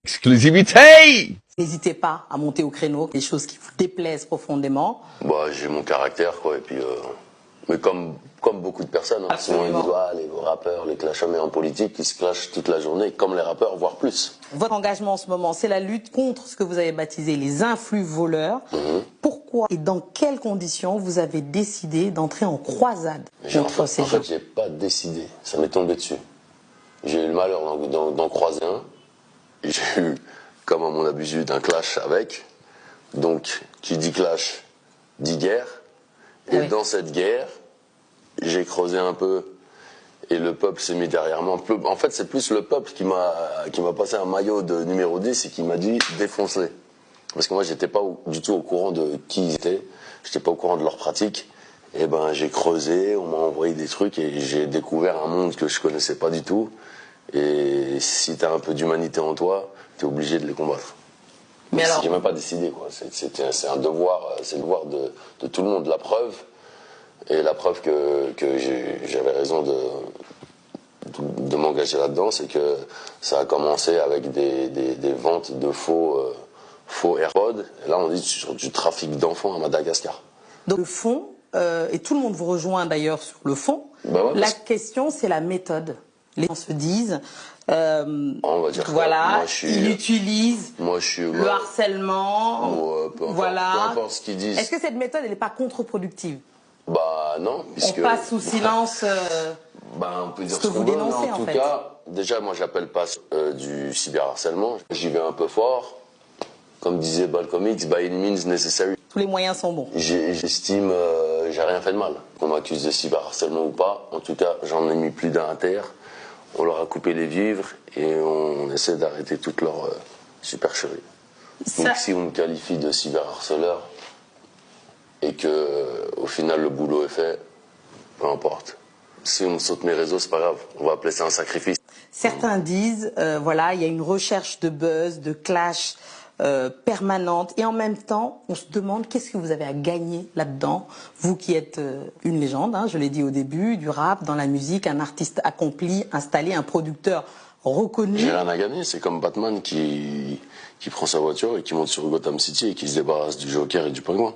Exclusivité! N'hésitez pas à monter au créneau, des choses qui vous déplaisent profondément. Bah, j'ai mon caractère, quoi, et puis... Mais comme beaucoup de personnes, hein, souvent ils disent les rappeurs, les clashers en politique, ils se clashent toute la journée, comme les rappeurs, voire plus. Votre engagement en ce moment, c'est la lutte contre ce que vous avez baptisé les influx voleurs. Pourquoi et dans quelles conditions vous avez décidé d'entrer en croisade contre ces gens? En fait, j'ai pas décidé, ça m'est tombé dessus. J'ai eu le malheur d'en croiser un. J'ai eu, comme à mon habitude, un clash avec. Donc, qui dit clash, dit guerre. Et oui, dans cette guerre, j'ai creusé un peu et le peuple s'est mis derrière moi. En fait, c'est plus le peuple qui m'a passé un maillot de numéro 10 et qui m'a dit défonce-les. Parce que moi, j'étais pas du tout au courant de qui ils étaient, j'étais pas au courant de leurs pratiques. Et ben, j'ai creusé, on m'a envoyé des trucs et j'ai découvert un monde que je connaissais pas du tout. Et si t'as un peu d'humanité en toi, t'es obligé de les combattre. Mais alors, j'ai même pas décidé, quoi. C'est un devoir, c'est le devoir de tout le monde. La preuve, et la preuve que j'avais raison de m'engager là-dedans, c'est que ça a commencé avec des ventes de faux AirPods. Et là, on dit sur du trafic d'enfants à Madagascar. Donc le fond, et tout le monde vous rejoint d'ailleurs sur le fond, bah ouais, la question c'est la méthode. Les gens se disent, on va dire voilà, ça. ils utilisent le peu harcèlement, importe, voilà. Peu importe ce qu'ils disent. Est-ce que cette méthode, elle n'est pas contre-productive? Bah non, puisque... On passe sous silence on peut dire ce que vous dénoncez, en tout cas, déjà, moi, j'appelle pas du cyberharcèlement. J'y vais un peu fort. Comme disait Balcomics, by any means necessary. Tous les moyens sont bons. J'estime, j'ai rien fait de mal. Qu'on m'accuse de cyberharcèlement ou pas, en tout cas, j'en ai mis plus d'un à terre. On leur a coupé les vivres et on essaie d'arrêter toute leur supercherie. Donc si on me qualifie de cyberharceleur et que au final le boulot est fait, peu importe. Si on me saute mes réseaux, c'est pas grave. On va appeler ça un sacrifice. Certains disent, voilà, il y a une recherche de buzz, de clash permanente. Et en même temps, on se demande qu'est-ce que vous avez à gagner là-dedans. Vous qui êtes une légende, hein, je l'ai dit au début, du rap, dans la musique, un artiste accompli, installé, un producteur reconnu. J'ai rien à gagner. C'est comme Batman qui prend sa voiture et qui monte sur Gotham City et qui se débarrasse du Joker et du Pingouin.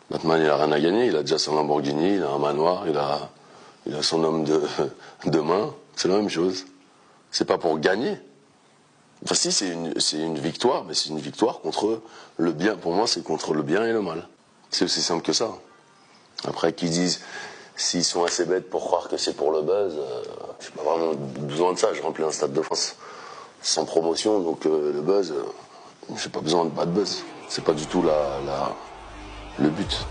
Batman, il a rien à gagner, il a déjà son Lamborghini, il a un manoir, il a son homme de main. C'est la même chose. C'est pas pour gagner. Enfin si, c'est une victoire, mais c'est une victoire contre le bien. Pour moi, c'est contre le bien et le mal. C'est aussi simple que ça. Après, qu'ils disent, s'ils sont assez bêtes pour croire que c'est pour le buzz, j'ai pas vraiment besoin de ça. Je remplis un stade de France sans promotion, donc le buzz, j'ai pas besoin de buzz. C'est pas du tout le but.